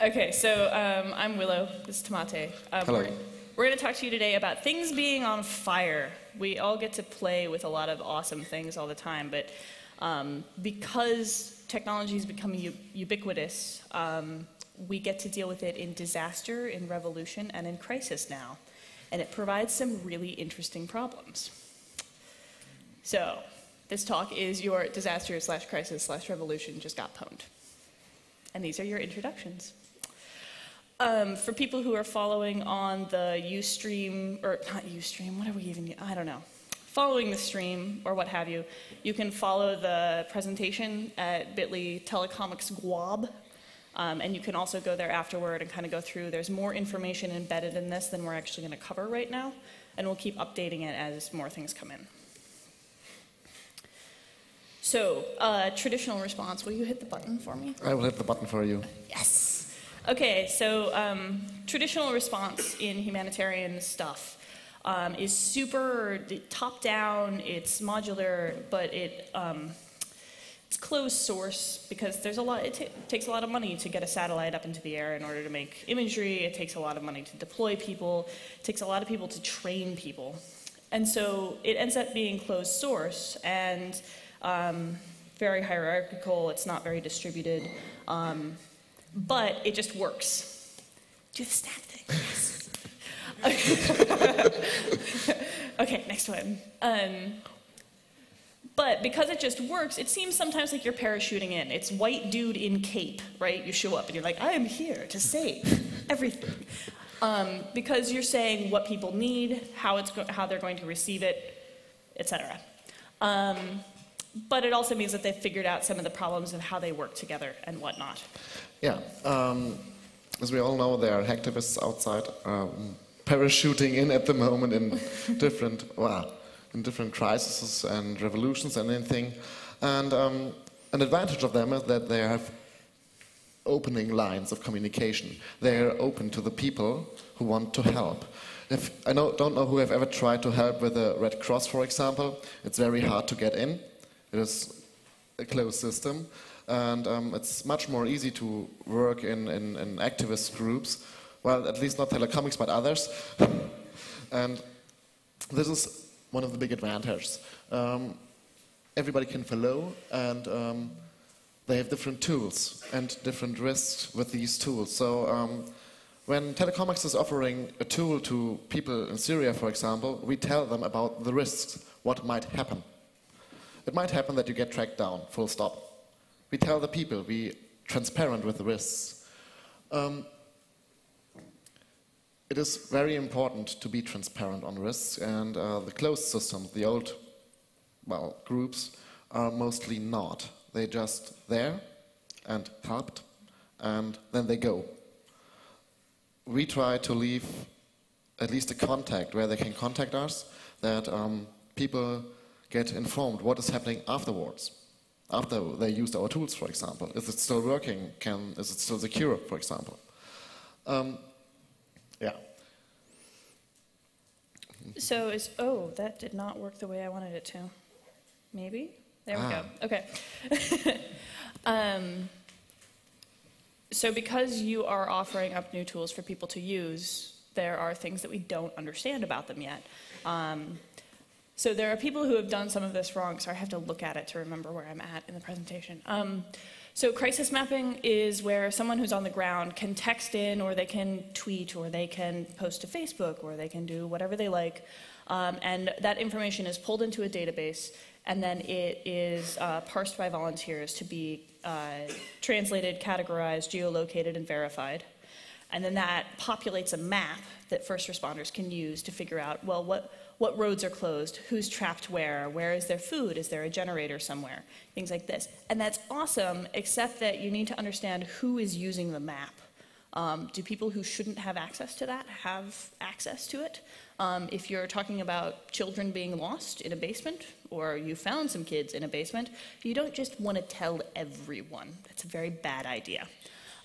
Okay, so I'm Willow. This is Tamate. Hello. We're going to talk to you today about things being on fire. We all get to play with a lot of awesome things all the time, but because technology is becoming ubiquitous, we get to deal with it in disaster, in revolution, and in crisis now. And it provides some really interesting problems. So, this talk is your disaster / crisis / revolution just got pwned. And these are your introductions. For people who are following on the Ustream, or not Ustream, what are we even, I don't know. Following the stream, or what have you, you can follow the presentation at bit.ly Telecomix guab. And you can also go there afterward and kind of go through. There's more information embedded in this than we're actually going to cover right now. And we'll keep updating it as more things come in. So, traditional response. Will you hit the button for me? I will hit the button for you. Yes. Okay, so traditional response in humanitarian stuff is super top-down, it's modular, but it's closed source because there's a lot. It takes a lot of money to get a satellite up into the air in order to make imagery. It takes a lot of money to deploy people. It takes a lot of people to train people. And so it ends up being closed source and very hierarchical. It's not very distributed. But it just works. Do the snap thing. Yes. Okay, next one. But because it just works, it seems sometimes like you're parachuting in. It's white dude in cape, right? You show up and you're like, I am here to save everything. Because you're saying what people need, how they're going to receive it, etc. But it also means that they've figured out some of the problems of how they work together and whatnot. Yeah, as we all know, there are hacktivists outside parachuting in at the moment in different crises and revolutions and anything. And an advantage of them is that they have opening lines of communication. They are open to the people who want to help. Don't know who have ever tried to help with a Red Cross, for example. It's very hard to get in. It is a closed system. And it's much more easy to work in activist groups. Well, at least not Telecomix, but others. And this is one of the big advantages. Everybody can follow, and they have different tools and different risks with these tools. So when Telecomix is offering a tool to people in Syria, for example, we tell them about the risks, what might happen. It might happen that you get tracked down, full stop. We tell the people, we transparent with the risks. It is very important to be transparent on risks, and the closed systems, the old groups, are mostly not. They're just there and helped, and then they go. We try to leave at least a contact where they can contact us, that people get informed what is happening afterwards. After they used our tools, for example. Is it still working? Is it still secure, for example? Yeah. So that did not work the way I wanted it to. Maybe? There we go. Okay. So because you are offering up new tools for people to use, there are things that we don't understand about them yet. So there are people who have done some of this wrong, so I have to look at it to remember where I'm at in the presentation. So crisis mapping is where someone who's on the ground can text in, or they can tweet, or they can post to Facebook, or they can do whatever they like. And that information is pulled into a database, and then it is parsed by volunteers to be translated, categorized, geolocated, and verified. And then that populates a map that first responders can use to figure out, well, what roads are closed, who's trapped where is there food, is there a generator somewhere, things like this. And that's awesome, except that you need to understand who is using the map. Do people who shouldn't have access to that have access to it? If you're talking about children being lost in a basement, or you found some kids in a basement, you don't just want to tell everyone. That's a very bad idea.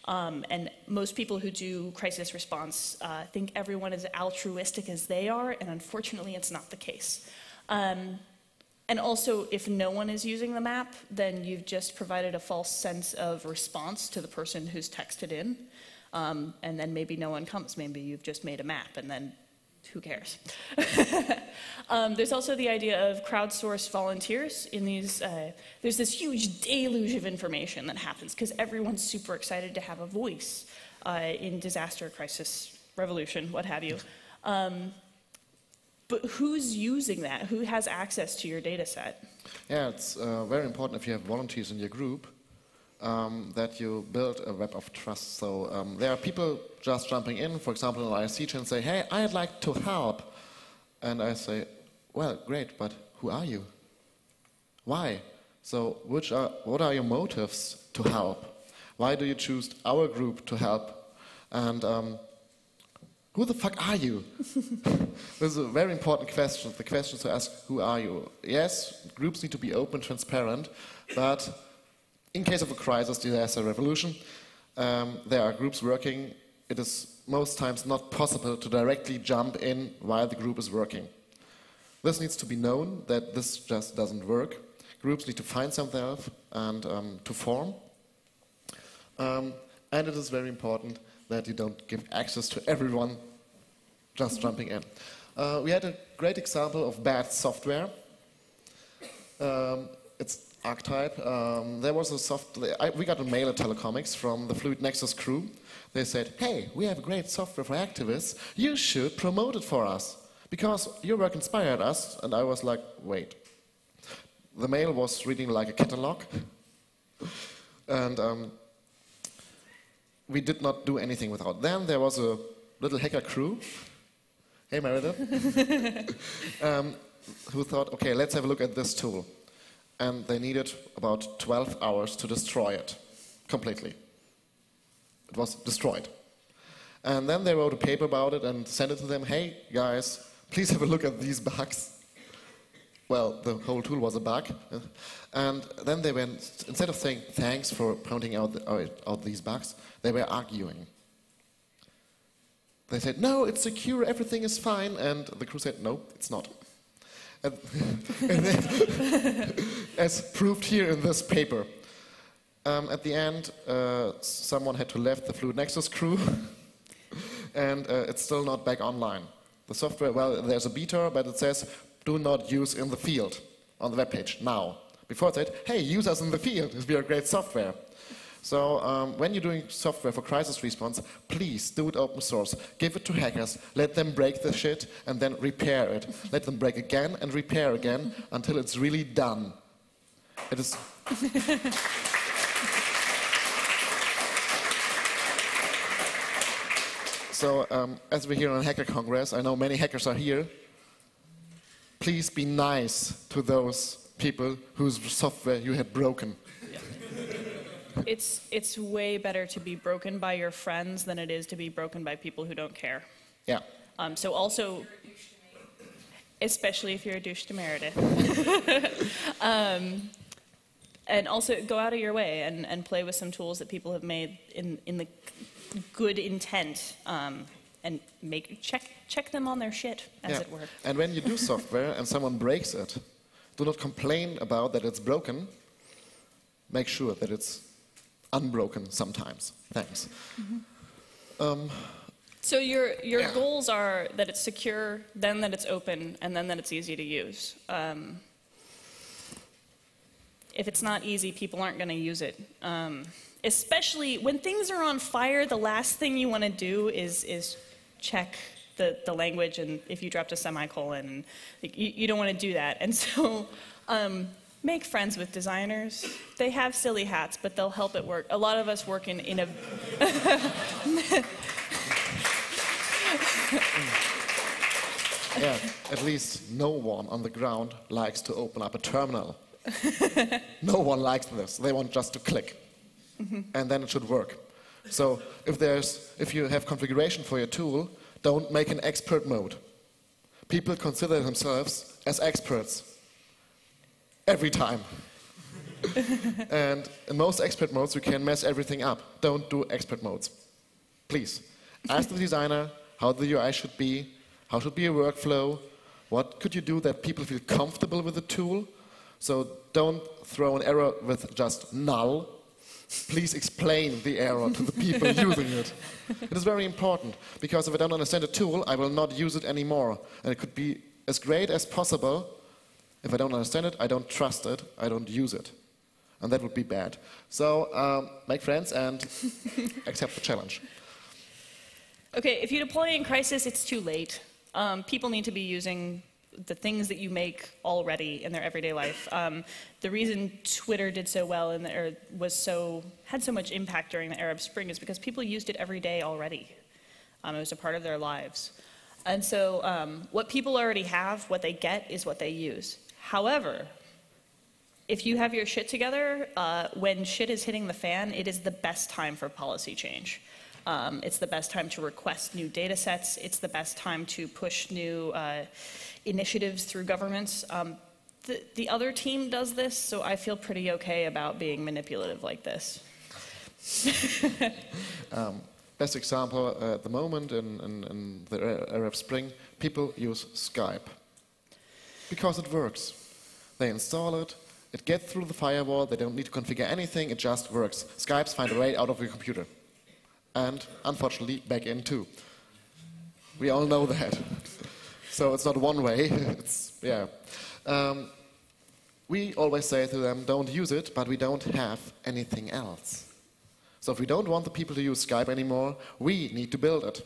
And most people who do crisis response think everyone is altruistic as they are, and unfortunately it's not the case. And also, if no one is using the map, then you've just provided a false sense of response to the person who's texted in. and then maybe no one comes. Maybe you've just made a map, and then who cares? There's also the idea of crowdsourced volunteers in these, there's this huge deluge of information that happens because everyone's super excited to have a voice in disaster, crisis, revolution, what have you. But who's using that? Who has access to your data set? Yeah, it's very important if you have volunteers in your group that you build a web of trust. So there are people just jumping in, for example, in IRC and say, hey, I'd like to help. And I say, well, great, but who are you? Why? So what are your motives to help? Why do you choose our group to help? And who the fuck are you? This is a very important question. The question to ask, who are you? Yes, groups need to be open, transparent, but in case of a crisis, disaster, revolution, there are groups working. It is most times not possible to directly jump in while the group is working. This needs to be known that this just doesn't work. Groups need to find something else and to form. And it is very important that you don't give access to everyone just jumping in. We had a great example of bad software. It's archetype. There was a software. We got a mail at Telecomix from the Fluid Nexus crew. They said, hey, we have great software for activists. You should promote it for us because your work inspired us. And I was like, wait. The mail was reading like a catalog. And we did not do anything without them. There was a little hacker crew. Hey, Meredith. Who thought, okay, let's have a look at this tool. And they needed about 12 hours to destroy it completely. It was destroyed. And then they wrote a paper about it and sent it to them. Hey, guys, please have a look at these bugs. Well, the whole tool was a bug. And then they went, instead of saying thanks for pointing out these bugs, they were arguing. They said, no, it's secure, everything is fine. And the crew said, no, it's not. And then, as proved here in this paper. At the end, someone had to leave the Fluid Nexus crew, and it's still not back online. The software, well, there's a beta, but it says, do not use in the field on the webpage now. Before it said, hey, use us in the field, we are great software. So when you're doing software for crisis response, please do it open source. Give it to hackers, let them break the shit, and then repair it. Let them break again and repair again until it's really done. It is... So as we're here on Hacker Congress, I know many hackers are here. Please be nice to those people whose software you have broken. It's way better to be broken by your friends than it is to be broken by people who don't care. Yeah. So also, especially if you're a douche to Meredith. And also go out of your way and play with some tools that people have made in the good intent, and check them on their shit, as it were. And when you do software and someone breaks it, do not complain about that it's broken. Make sure that it's unbroken sometimes. Thanks. Mm-hmm. So your goals are that it's secure, then that it's open, and then that it's easy to use. If it's not easy, people aren't going to use it. Especially when things are on fire, the last thing you want to do is check the language, and if you dropped a semicolon, you don't want to do that. And so make friends with designers. They have silly hats, but they'll help it work. A lot of us work in a... Yeah, at least no one on the ground likes to open up a terminal. No one likes this. They want just to click. Mm-hmm. And then it should work. So if you have configuration for your tool, don't make an expert mode. People consider themselves as experts. Every time. And in most expert modes, you can mess everything up. Don't do expert modes. Please. Ask the designer how the UI should be, how should be your workflow, what could you do that people feel comfortable with the tool. So don't throw an error with just null. please explain the error to the people using it. It is very important, because if I don't understand a tool, I will not use it anymore. And it could be as great as possible. If I don't understand it, I don't trust it, I don't use it. And that would be bad. So make friends and accept the challenge. Okay, if you deploy in Crisis, it's too late. People need to be using the things that you make already in their everyday life. The reason Twitter did so well and had so much impact during the Arab Spring is because people used it every day already. It was a part of their lives. And so what people already have, what they get, is what they use. However, if you have your shit together, when shit is hitting the fan, it is the best time for policy change. It's the best time to request new data sets. It's the best time to push new initiatives through governments. The other team does this, so I feel pretty okay about being manipulative like this. Best example at the moment in the Arab Spring, people use Skype. Because it works. They install it, it gets through the firewall, they don't need to configure anything, it just works. Skypes find a way out of your computer. And unfortunately, back in too. We all know that. So it's not one way, it's, yeah. We always say to them, don't use it, but we don't have anything else. So if we don't want the people to use Skype anymore, we need to build it.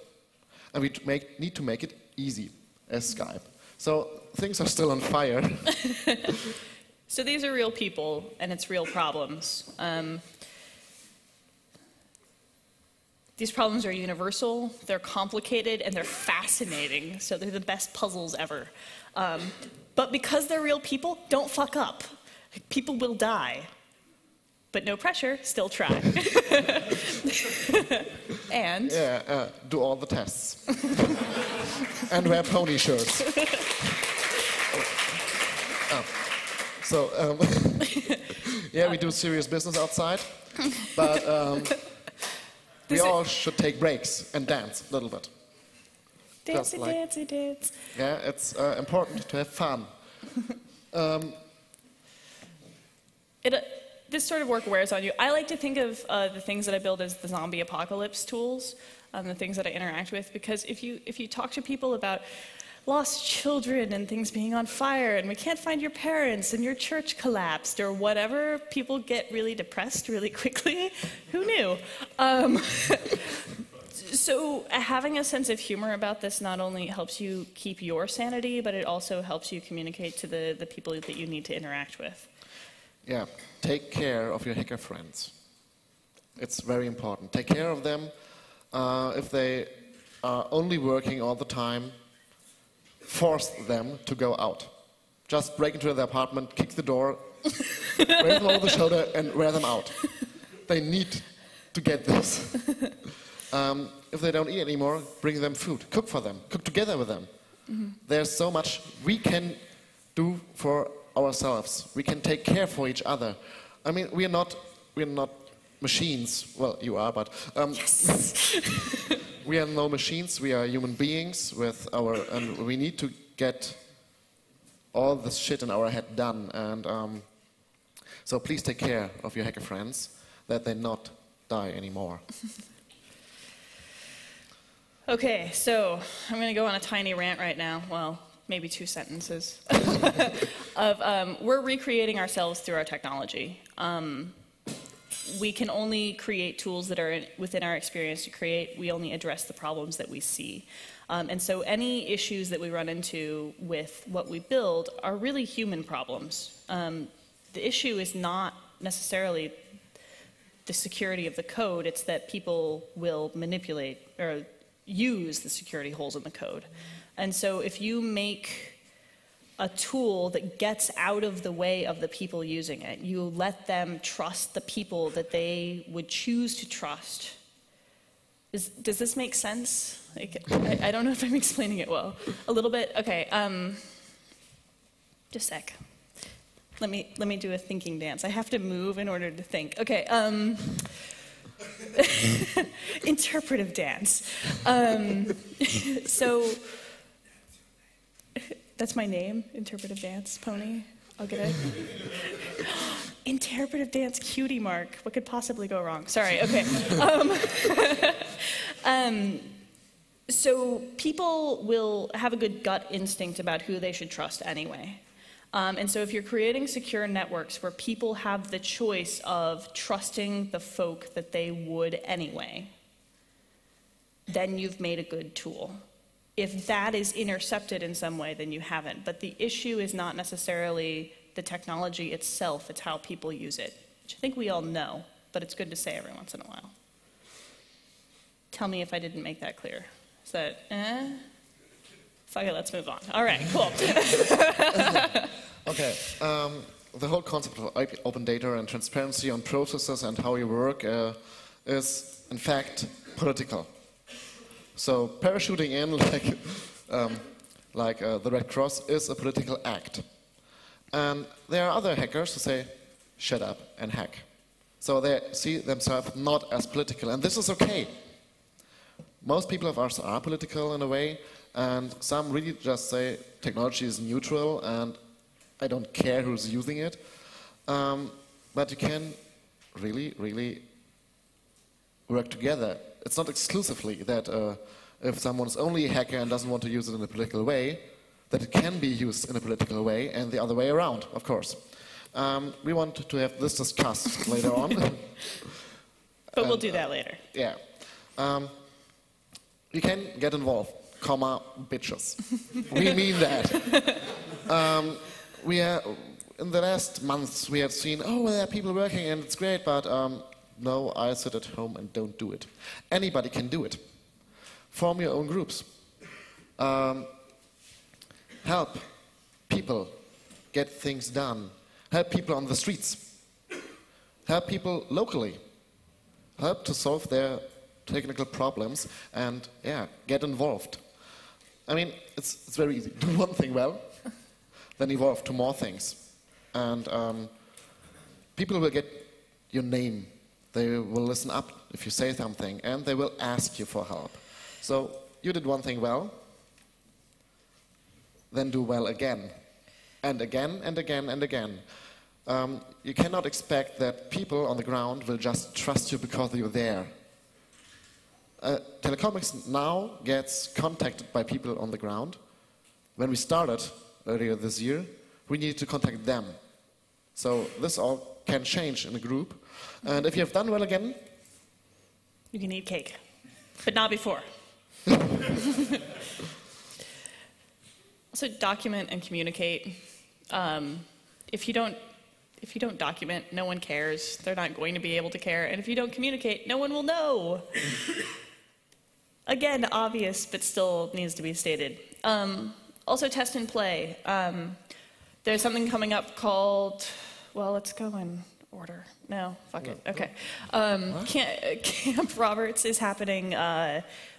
And we need to make it easy as Skype. So things are still on fire. So these are real people, and it's real problems. These problems are universal, they're complicated, and they're fascinating. So they're the best puzzles ever. But because they're real people, don't fuck up. People will die. But no pressure, still try. And? Yeah, do all the tests. And wear pony shirts. So, yeah, we do serious business outside, but we all should take breaks and dance a little bit. Dancey, like, dancey, dance. Yeah, it's important to have fun. This sort of work wears on you. I like to think of the things that I build as the zombie apocalypse tools, the things that I interact with, because if you talk to people about lost children and things being on fire and we can't find your parents and your church collapsed or whatever, people get really depressed really quickly. Who knew? So having a sense of humor about this not only helps you keep your sanity, but it also helps you communicate to the people that you need to interact with. Yeah, take care of your hacker friends. It's very important. Take care of them. If they are only working all the time, force them to go out. Just break into their apartment, kick the door, wear them over the shoulder, and wear them out. They need to get this. If they don't eat anymore, bring them food. Cook for them. Cook together with them. Mm-hmm. There's so much we can do for ourselves. We can take care for each other. I mean, we're not machines. Well, you are, but yes. We are no machines. We are human beings and we need to get all this shit in our head done. And so please take care of your hacker friends, that they not die anymore. Okay, so I'm going to go on a tiny rant right now. Well, maybe 2 sentences. We're recreating ourselves through our technology. We can only create tools that are within our experience to create. We only address the problems that we see. And so any issues that we run into with what we build are really human problems. The issue is not necessarily the security of the code, it's that people will manipulate or use the security holes in the code. And so if you make a tool that gets out of the way of the people using it, you let them trust the people that they would choose to trust. Does this make sense? Like, I don't know if I'm explaining it well. A little bit? Okay, just a sec. Let me do a thinking dance. I have to move in order to think. Okay, interpretive dance. So, that's my name, interpretive dance, pony. I'll get it. Interpretive dance cutie mark. What could possibly go wrong? Sorry, okay. So people will have a good gut instinct about who they should trust anyway. And so if you're creating secure networks where people have the choice of trusting the folk that they would anyway, then you've made a good tool. If that is intercepted in some way, then you haven't. But the issue is not necessarily the technology itself, it's how people use it, which I think we all know, but it's good to say every once in a while. Tell me if I didn't make that clear. Is that, Fuck it, let's move on. All right, cool. Okay, the whole concept of open data and transparency on processes and how you work is, in fact, political. So parachuting in like the Red Cross is a political act. And there are other hackers who say, shut up and hack. So they see themselves not as political, and this is okay. Most people of us are political in a way, and some really just say technology is neutral and I don't care who's using it. But you can really, really work together. It's not exclusively that if someone's only a hacker and doesn't want to use it in a political way, that it can be used in a political way, and the other way around, of course. We want to have this discussed later on. But we'll do that later. Yeah. You can get involved, comma, bitches. We mean that. In the last months, we have seen, oh, there are people working and it's great, but no, I sit at home and don't do it. Anybody can do it. Form your own groups. Help people get things done. Help people on the streets. Help people locally. Help to solve their technical problems and, yeah, get involved. I mean, it's very easy. Do one thing well, then evolve to more things. And people will get your name. They will listen up if you say something, and they will ask you for help. So you did one thing well, then do well again. And again, and again, and again. You cannot expect that people on the ground will just trust you because you're there. Telecomix now gets contacted by people on the ground. When we started earlier this year, we needed to contact them. So this all can change in a group. And if you have done well again, you can eat cake, but not before. Also, document and communicate. If you don't document, no one cares. They're not going to be able to care. And if you don't communicate, no one will know. Again, obvious, but still needs to be stated. Also, test and play. There's something coming up called, well, let's go in order. No, fuck it. Okay. Camp Roberts is happening,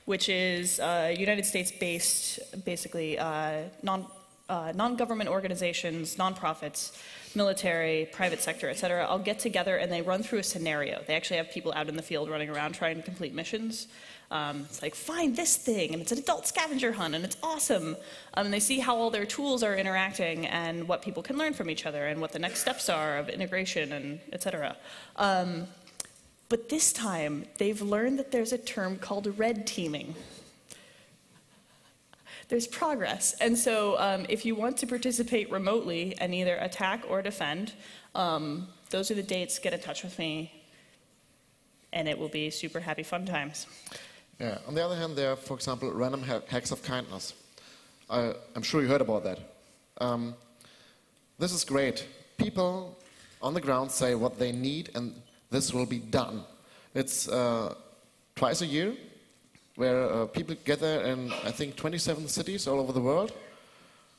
which is United States-based, basically, non-government organizations, nonprofits, military, private sector, et cetera, all get together and they run through a scenario. They actually have people out in the field running around trying to complete missions. It's like, find this thing, and it's an adult scavenger hunt, and it's awesome. And they see how all their tools are interacting and what people can learn from each other and what the next steps are of integration, and et cetera. But this time, they've learned that there's a term called red teaming. There's progress. And so if you want to participate remotely and either attack or defend, those are the dates. Get in touch with me, and it will be super happy fun times. Yeah. On the other hand, there are, for example, random hacks of kindness. I'm sure you heard about that. This is great. People on the ground say what they need, and this will be done. It's twice a year, where people gather in, I think, 27 cities all over the world,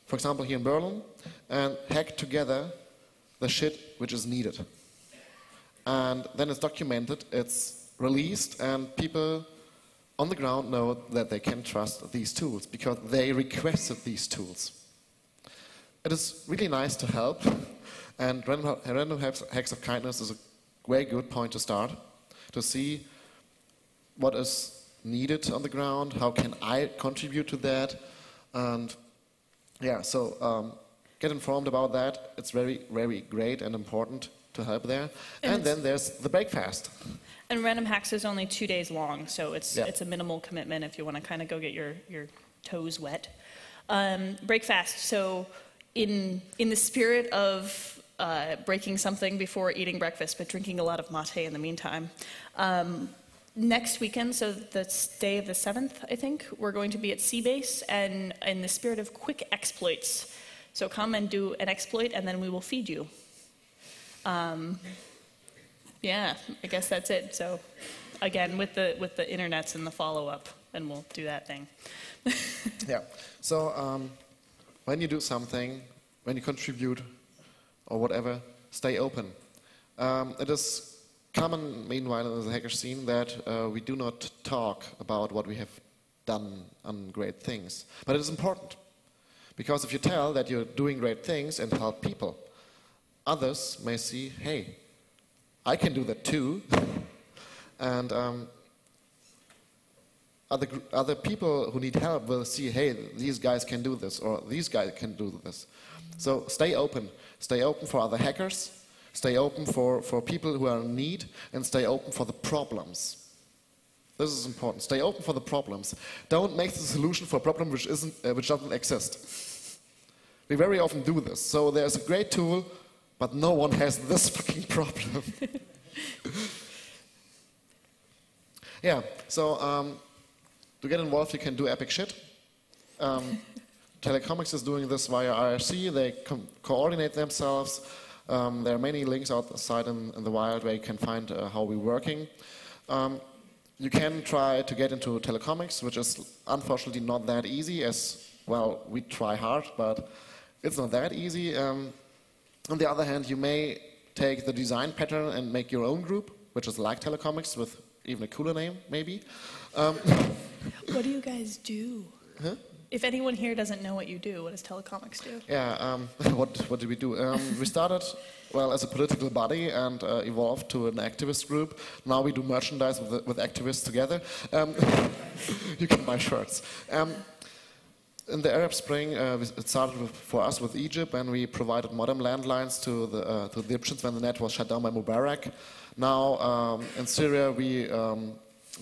for example, here in Berlin, and hack together the shit which is needed. And then it's documented, it's released, and people on the ground know that they can trust these tools because they requested these tools. It is really nice to help, and random hacks of kindness is a very good point to start, to see what is needed on the ground, how can I contribute to that, and yeah, so get informed about that. It's very, very great and important to help there. And then there's the breakfast. And Random Hacks is only 2 days long, so it's a minimal commitment if you want to kind of go get your toes wet. Breakfast, so in the spirit of breaking something before eating breakfast, but drinking a lot of mate in the meantime, next weekend, so the day of the 7th, I think, we're going to be at Seabase, and in the spirit of quick exploits. So come and do an exploit, and then we will feed you. Yeah, I guess that's it. So again, with the internets and the follow-up, and we'll do that thing. Yeah. So when you do something, when you contribute or whatever, stay open. It is common, meanwhile, in the hacker scene that we do not talk about what we have done on great things. But it is important. Because if you tell that you're doing great things and help people, others may see, hey, I can do that too. And other people who need help will see, hey, these guys can do this, or these guys can do this. So stay open. Stay open for other hackers. Stay open for people who are in need, and stay open for the problems. This is important. Stay open for the problems. Don't make the solution for a problem which doesn't exist. We very often do this. So there's a great tool, but no one has this fucking problem. Yeah. So to get involved, you can do epic shit. Telecomix is doing this via IRC. They coordinate themselves. There are many links outside in the wild where you can find how we're working. You can try to get into Telecomix, which is unfortunately not that easy, as, well, we try hard, but it's not that easy. On the other hand, you may take the design pattern and make your own group, which is like Telecomix, with even a cooler name, maybe. What do you guys do? Huh? If anyone here doesn't know what you do, what does Telecomix do? Yeah, what did we do? We started, well, as a political body and evolved to an activist group. Now we do merchandise with activists together. You can buy shirts. In the Arab Spring, it started for us with Egypt, and we provided modem landlines to the Egyptians when the net was shut down by Mubarak. Now, in Syria, we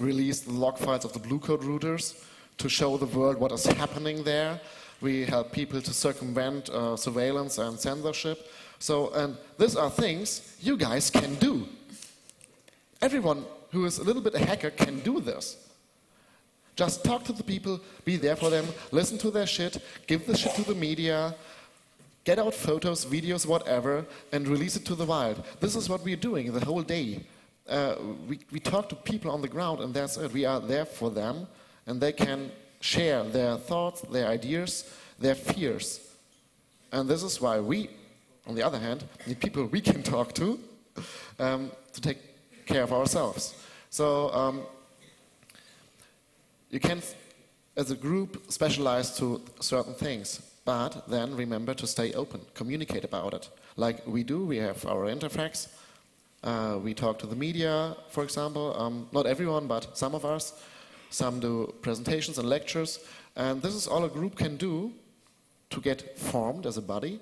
released the log files of the blue code routers to show the world what is happening there. We help people to circumvent surveillance and censorship. So, and these are things you guys can do. Everyone who is a little bit a hacker can do this. Just talk to the people, be there for them, listen to their shit, give the shit to the media, get out photos, videos, whatever, and release it to the wild. This is what we're doing the whole day. We talk to people on the ground, and that's it. We are there for them. And they can share their thoughts, their ideas, their fears. And this is why we, on the other hand, need people we can talk to take care of ourselves. So you can, as a group, specialize to certain things, but then remember to stay open, communicate about it. Like we do, we have our interfax. We talk to the media, for example. Not everyone, but some of us. Some do presentations and lectures, and this is all a group can do to get formed as a body,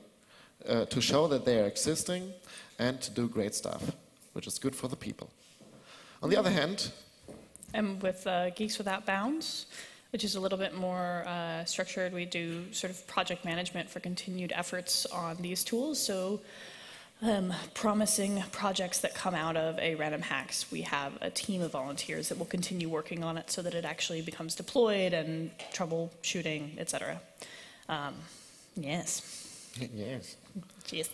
to show that they are existing, and to do great stuff, which is good for the people. On the other hand... And with Geeks Without Bounds, which is a little bit more structured, we do sort of project management for continued efforts on these tools. So promising projects that come out of a Random Hacks, we have a team of volunteers that will continue working on it so that it actually becomes deployed and troubleshooting, etc. Yes. Yes. Yes.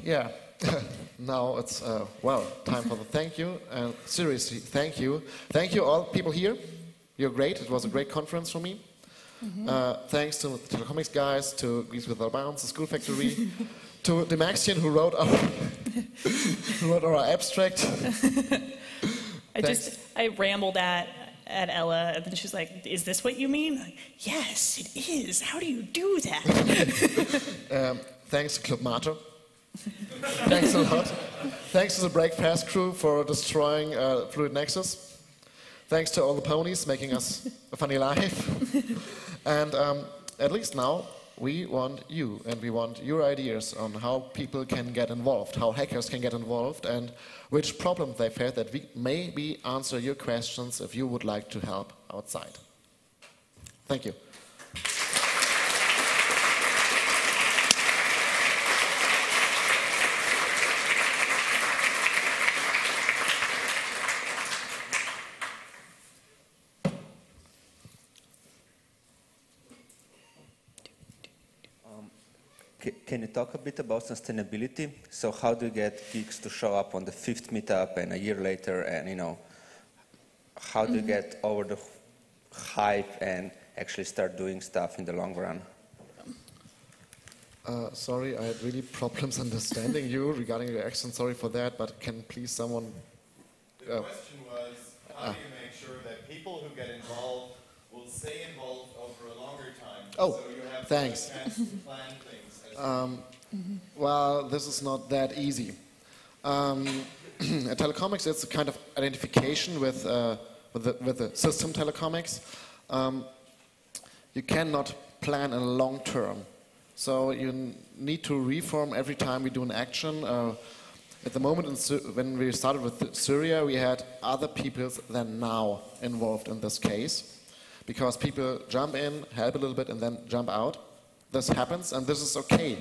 Yeah. Now it's, well, time for the thank you. Seriously, thank you. Thank you all people here. You're great. It was a great conference for me. Mm-hmm. Thanks to the Telecomix guys, to Geeks Without Bounds, the School Factory, to Demaxian who wrote our abstract. I rambled at Ella, and then she's like, "Is this what you mean?" Like, yes, it is. How do you do that? Thanks to Club Mater. Thanks a lot. Thanks to the Breakfast crew for destroying Fluid Nexus. Thanks to all the ponies making us a funny life. And at least now, we want you, and we want your ideas on how people can get involved, how hackers can get involved, and which problems they face, that we maybe answer your questions if you would like to help outside. Thank you. Can you talk a bit about sustainability? So how do you get Geeks to show up on the 5th meetup and a year later, and you know, how do you get over the hype and actually start doing stuff in the long run? Sorry, I had really problems understanding you regarding your accent. Sorry for that, but can please someone... The question was, how do you make sure that people who get involved will stay involved over a longer time? Oh, so you have thanks. a chance to plan things. Well, this is not that easy. At Telecomix, it's a kind of identification with the system Telecomix. You cannot plan in the long term. So you need to reform every time we do an action. At the moment, when we started with Syria, we had other people than now involved in this case, because people jump in, help a little bit, and then jump out. This happens, and this is okay,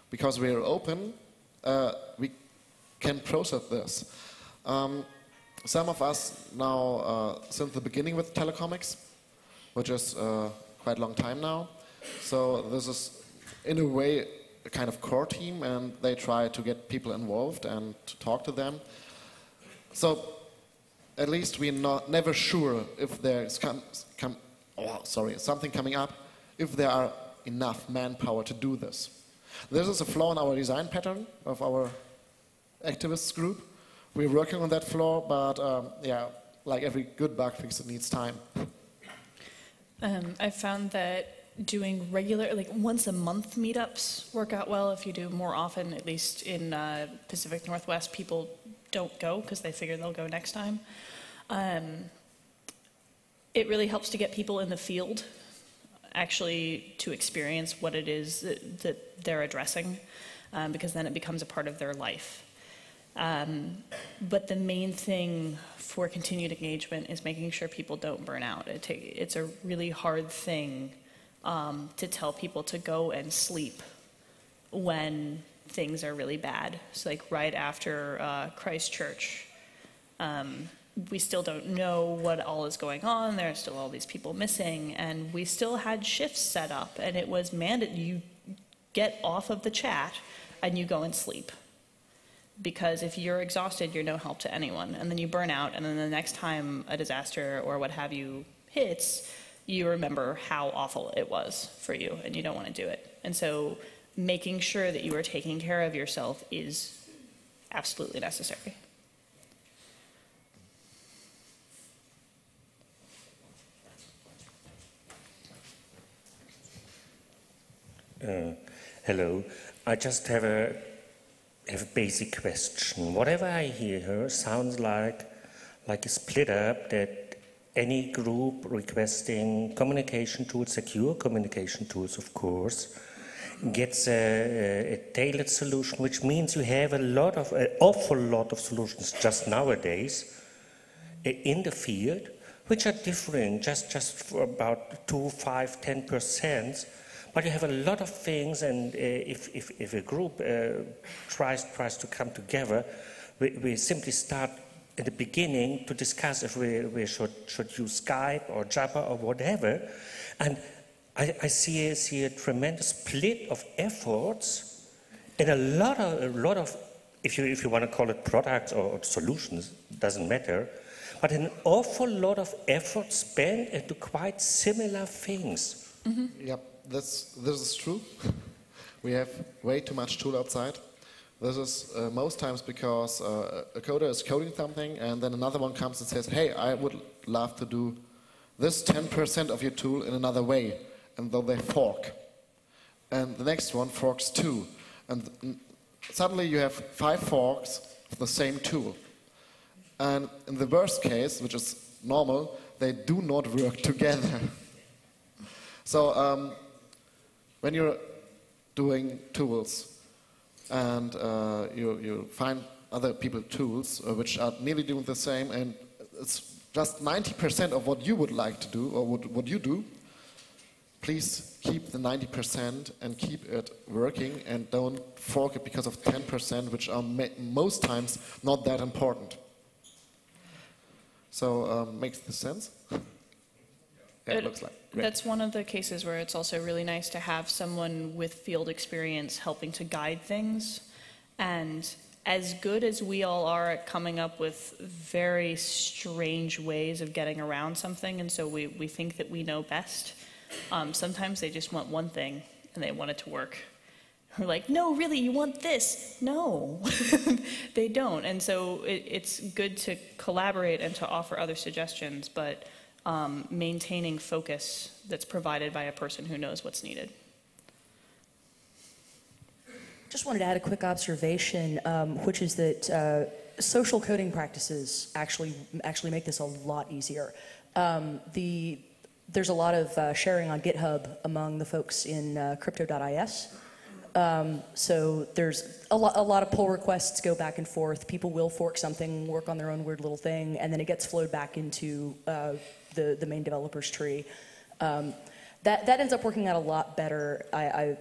because we are open. We can process this. Some of us now, since the beginning with Telecomix, which is quite a long time now, so this is in a way a kind of core team, and they try to get people involved and to talk to them. So at least we're never sure if there is something coming up, if there are enough manpower to do this. This is a flaw in our design pattern of our activists group. We're working on that flaw, but yeah, like every good bug fix, it needs time. I found that doing regular, like once a month meetups work out well. If you do more often, at least in Pacific Northwest, people don't go because they figure they'll go next time. It really helps to get people in the field, actually to experience what it is that they're addressing, because then it becomes a part of their life. But the main thing for continued engagement is making sure people don't burn out. It's a really hard thing to tell people to go and sleep when things are really bad. So like right after Christchurch, we still don't know what all is going on. There are still all these people missing, and we still had shifts set up, and it was mandated you get off of the chat and you go and sleep. Because if you're exhausted, you're no help to anyone, and then you burn out, and then the next time a disaster or what have you hits, you remember how awful it was for you, and you don't want to do it. And so making sure that you are taking care of yourself is absolutely necessary. Hello. I just have a basic question. Whatever I hear here sounds like a split up, that any group requesting communication tools, secure communication tools, of course, gets a tailored solution, which means you have an awful lot of solutions just nowadays in the field, which are differing just for about 2, 5, 10%. But you have a lot of things, and if a group tries to come together, we simply start at the beginning to discuss if we should use Skype or Jabber or whatever. And I see a tremendous split of efforts, and a lot of if you want to call it products or solutions, doesn't matter, but an awful lot of effort spent into quite similar things. Mm-hmm. Yep. This is true. We have way too much tool outside. This is most times because a coder is coding something, and then another one comes and says, hey, I would love to do this 10% of your tool in another way, and though they fork. And the next one forks too. And suddenly you have 5 forks of the same tool. And in the worst case, which is normal, they do not work together. So when you're doing tools and you find other people tools which are nearly doing the same, and it's just 90% of what you would like to do or what you do, please keep the 90% and keep it working, and don't fork it because of 10%, which are most times not that important. So, makes this sense? Yeah, it looks like. Great. That's one of the cases where it's also really nice to have someone with field experience helping to guide things. And as good as we all are at coming up with very strange ways of getting around something, and so we think that we know best, sometimes they just want one thing and they want it to work. We're like, no, really, you want this? No, they don't. And so it's good to collaborate and to offer other suggestions, but maintaining focus that's provided by a person who knows what's needed. Just wanted to add a quick observation, which is that social coding practices actually make this a lot easier. There's a lot of sharing on GitHub among the folks in crypto.is. So there's a lot of pull requests go back and forth. People will fork something, work on their own weird little thing, and then it gets flowed back into the main developer's tree. That ends up working out a lot better,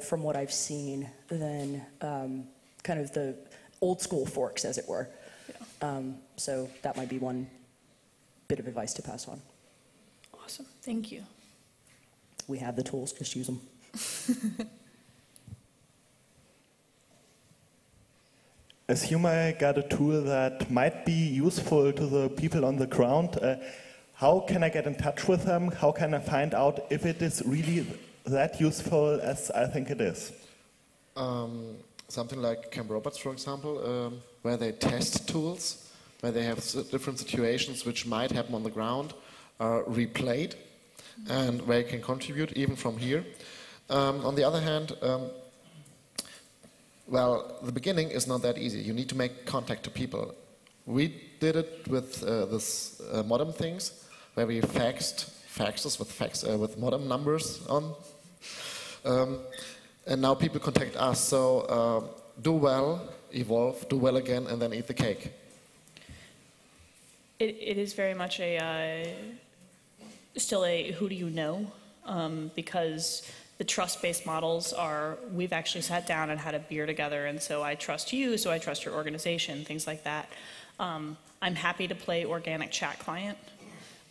from what I've seen, than kind of the old school forks, as it were. Yeah. So that might be one bit of advice to pass on. Awesome, thank you. We have the tools, just use them. Assume I got a tool that might be useful to the people on the ground. How can I get in touch with them? How can I find out if it is really that useful as I think it is? Something like Camp Robots, for example, where they test tools, where they have different situations which might happen on the ground, are replayed, and where you can contribute even from here. On the other hand, well, the beginning is not that easy. You need to make contact to people. We did it with this modem things, where we faxed faxes with modem numbers on. And now people contact us. So do well, evolve, do well again, and then eat the cake. It is very much still a who do you know, because the trust-based models are, we've actually sat down and had a beer together, and so I trust you, so I trust your organization, things like that. I'm happy to play organic chat client,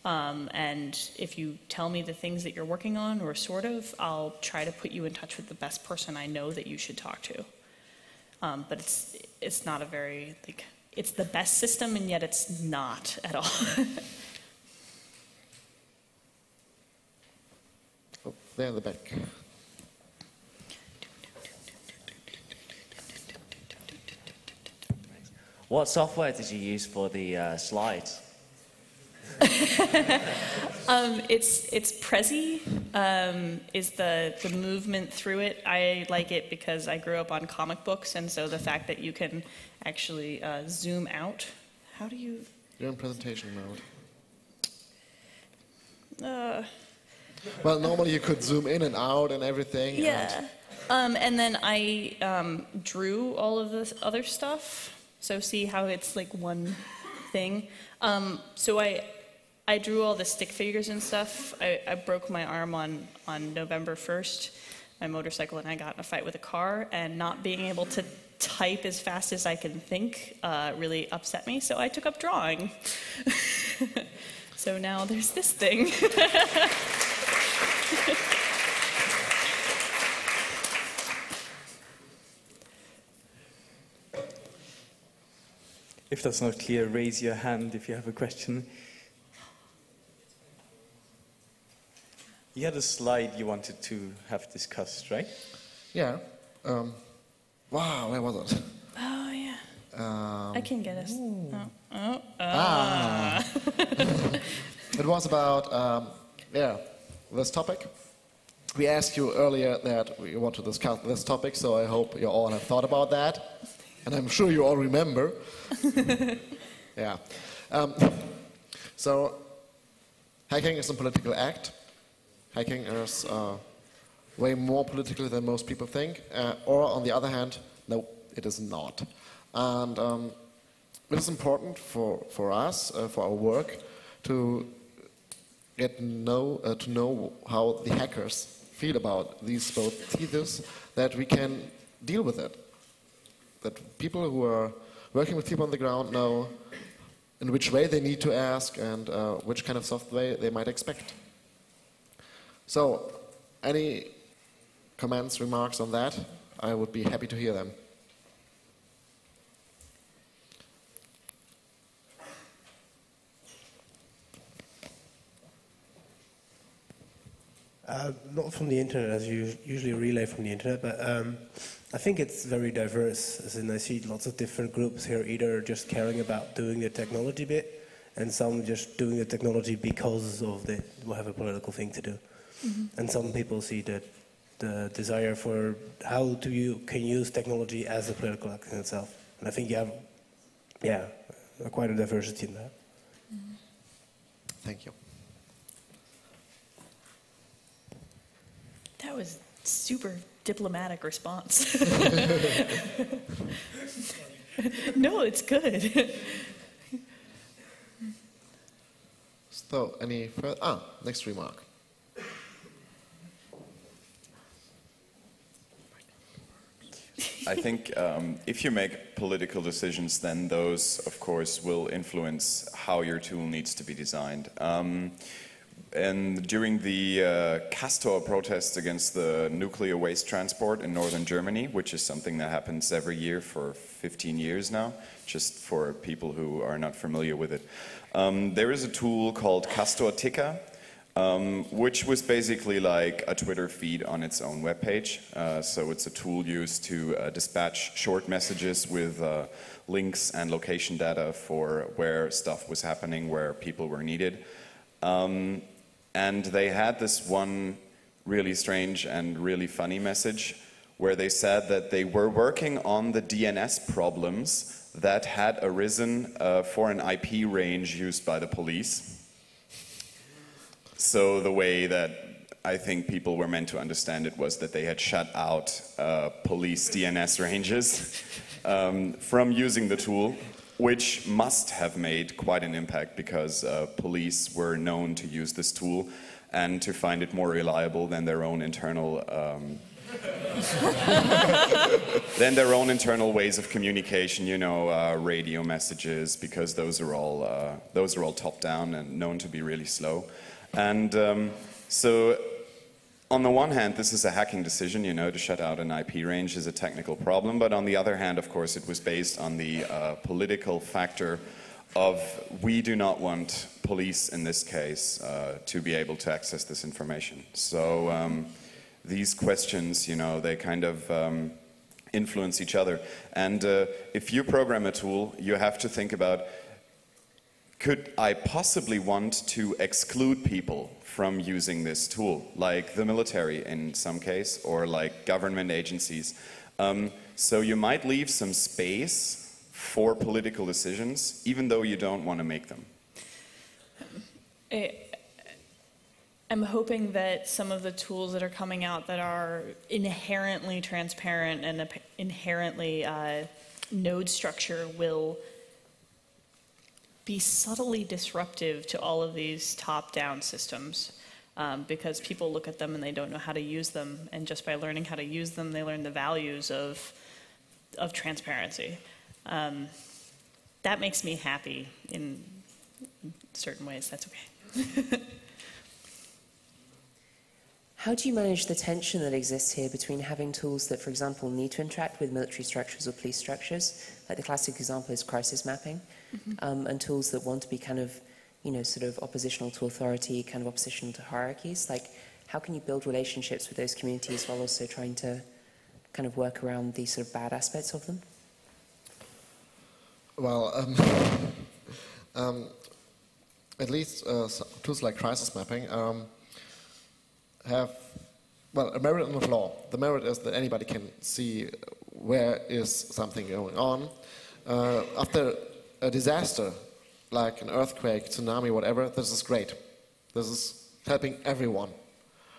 and if you tell me the things that you're working on, or sort of, I'll try to put you in touch with the best person I know that you should talk to. But it's not a very, like, it's the best system, and yet it's not at all. Oh, there in the back. What software did you use for the slides? It's Prezi, is the movement through it. I like it because I grew up on comic books, and so the fact that you can actually zoom out. How do you? You're in presentation mode. Well, normally you could zoom in and out and everything. Yeah. And then I drew all of this other stuff. So see how it's like one thing. So I drew all the stick figures and stuff. I broke my arm on November 1st. My motorcycle and I got in a fight with a car, and not being able to type as fast as I can think really upset me, so I took up drawing. So now there's this thing. If that's not clear, raise your hand if you have a question. You had a slide you wanted to have discussed, right? Yeah. Wow, where was it? Oh, yeah. I can get us. It was about, this topic. We asked you earlier that we want to discuss this topic, so I hope you all have thought about that. And I'm sure you all remember. Yeah. So, hacking is a political act. Hacking is way more political than most people think, or on the other hand, no, it is not. And it is important for us, for our work, to to know how the hackers feel about these both theses, that we can deal with it. That people who are working with people on the ground know in which way they need to ask and which kind of software they might expect. So, any comments, remarks on that? I would be happy to hear them. Not from the internet, as you usually relay from the internet, but I think it's very diverse, as in I see lots of different groups here, either just caring about doing the technology bit, and some just doing the technology because of they have a political thing to do. Mm-hmm. And some people see the desire for how you can use technology as a political act in itself. And I think you have, quite a diversity in that. Mm-hmm. Thank you. That was super diplomatic response. No, it's good. So, any further? Next remark. I think if you make political decisions, then those, of course, will influence how your tool needs to be designed. And during the Castor protests against the nuclear waste transport in northern Germany, which is something that happens every year for 15 years now, just for people who are not familiar with it, there is a tool called Castor Ticker, which was basically like a Twitter feed on its own webpage. So it's a tool used to dispatch short messages with links and location data for where stuff was happening, where people were needed. And they had this one really strange and really funny message where they said that they were working on the DNS problems that had arisen for an IP range used by the police. So the way that I think people were meant to understand it was that they had shut out police DNS ranges from using the tool, which must have made quite an impact because police were known to use this tool and to find it more reliable than their own internal ways of communication, you know, radio messages, because those are all top down and known to be really slow. And so on the one hand, this is a hacking decision, you know, to shut out an IP range is a technical problem, but on the other hand, of course, it was based on the political factor of we do not want police, in this case, to be able to access this information. So these questions, you know, they kind of influence each other. And if you program a tool, you have to think about, could I possibly want to exclude people from using this tool, like the military in some case, or like government agencies? So you might leave some space for political decisions, even though you don't want to make them. I'm hoping that some of the tools that are coming out that are inherently transparent and inherently node structure will be subtly disruptive to all of these top-down systems, because people look at them and they don't know how to use them, and just by learning how to use them, they learn the values of transparency. That makes me happy in certain ways. That's okay. How do you manage the tension that exists here between having tools that, for example, need to interact with military structures or police structures, like the classic example is crisis mapping, and tools that want to be kind of, you know, sort of oppositional to authority, kind of oppositional to hierarchies? Like, how can you build relationships with those communities while also trying to kind of work around these sort of bad aspects of them? Well, at least tools like crisis mapping have, well, a merit in the law. The merit is that anybody can see where is something going on. After a disaster, like an earthquake, tsunami, whatever, this is great. This is helping everyone.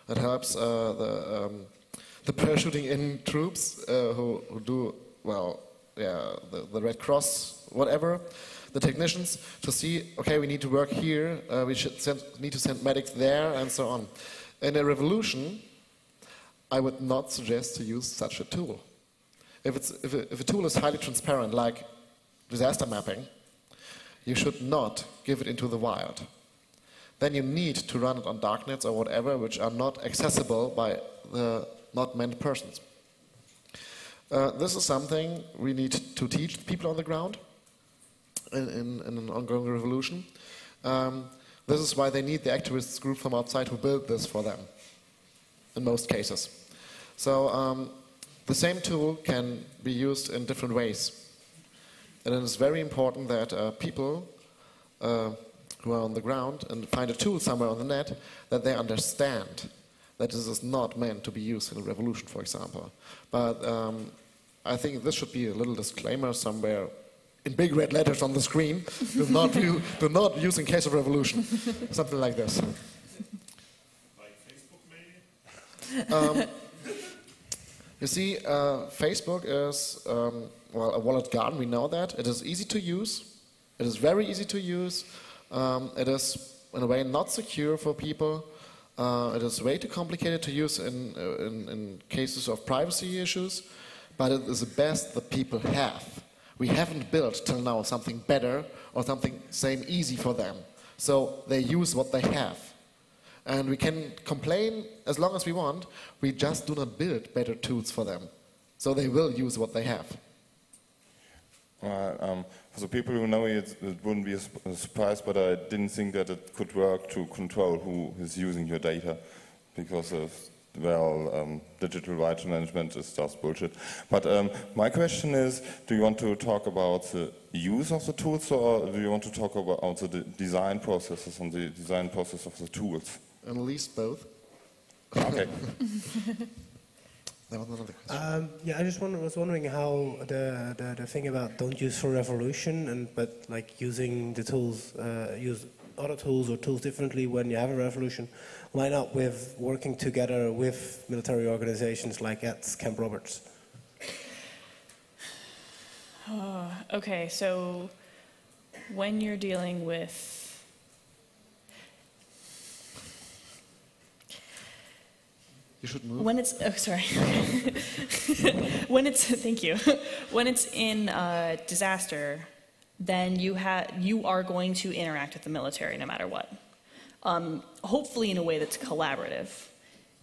It helps the parachuting in troops who do, well, yeah, the Red Cross, whatever, the technicians, to see, okay, we need to work here, we need to send medics there, and so on. In a revolution, I would not suggest to use such a tool. If a tool is highly transparent, like disaster mapping, you should not give it into the wild. Then you need to run it on darknets or whatever, which are not accessible by the not meant persons. This is something we need to teach people on the ground in an ongoing revolution. This is why they need the activists group from outside who build this for them, in most cases. So the same tool can be used in different ways. And it is very important that people who are on the ground and find a tool somewhere on the net, that they understand that this is not meant to be used in a revolution, for example. But I think this should be a little disclaimer somewhere in big red letters on the screen. Do not use in case of revolution. Something like this. Like Facebook, maybe? You see, Facebook is, well, a walled garden, we know that. It is easy to use. It is very easy to use. It is, in a way, not secure for people. It is way too complicated to use in cases of privacy issues, but it is the best that people have. We haven't built till now something better or something same easy for them. So they use what they have. And we can complain as long as we want, we just do not build better tools for them. So they will use what they have. For the people who know it, it wouldn't be a surprise, but I didn't think that it could work to control who is using your data, because of, well, digital rights management is just bullshit. But my question is, do you want to talk about the use of the tools, or do you want to talk about the design processes and the design process of the tools? At least both. Okay. There was another question. Yeah, I just was wondering how the thing about don't use for revolution, but like using the tools, use other tools or tools differently when you have a revolution, line up with working together with military organizations like at Camp Roberts. Okay, so when you're dealing with You should move. when it's sorry when it's thank you when it's in disaster, then you are going to interact with the military no matter what, hopefully in a way that's collaborative.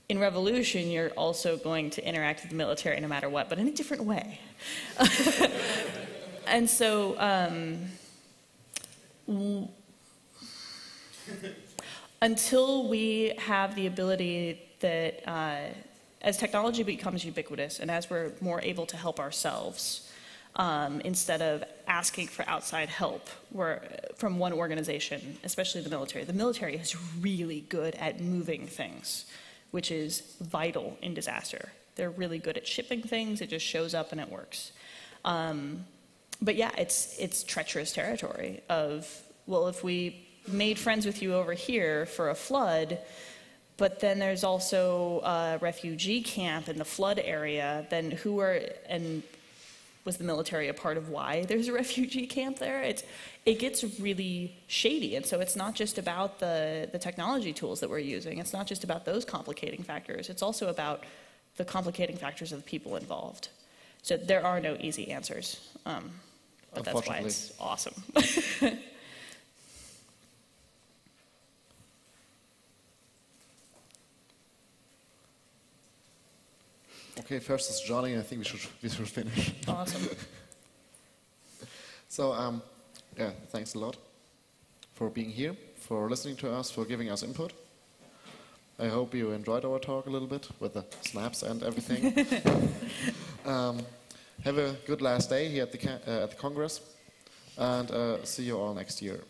In revolution, you're also going to interact with the military no matter what, but in a different way. And so until we have the ability that as technology becomes ubiquitous and as we're more able to help ourselves, instead of asking for outside help from one organization, especially the military is really good at moving things, which is vital in disaster. They're really good at shipping things. It just shows up and it works. But yeah, it's treacherous territory of, well, if we made friends with you over here for a flood, but then there's also a refugee camp in the flood area, then was the military a part of why there's a refugee camp there? It gets really shady, and so it's not just about the technology tools that we're using. It's not just about those complicating factors. It's also about the complicating factors of the people involved. So there are no easy answers, but that's why it's awesome. Okay, first is Johnny. I think we should finish. Awesome. So, yeah, thanks a lot for being here, for listening to us, for giving us input. I hope you enjoyed our talk a little bit with the snaps and everything. Have a good last day here at the Congress, and see you all next year.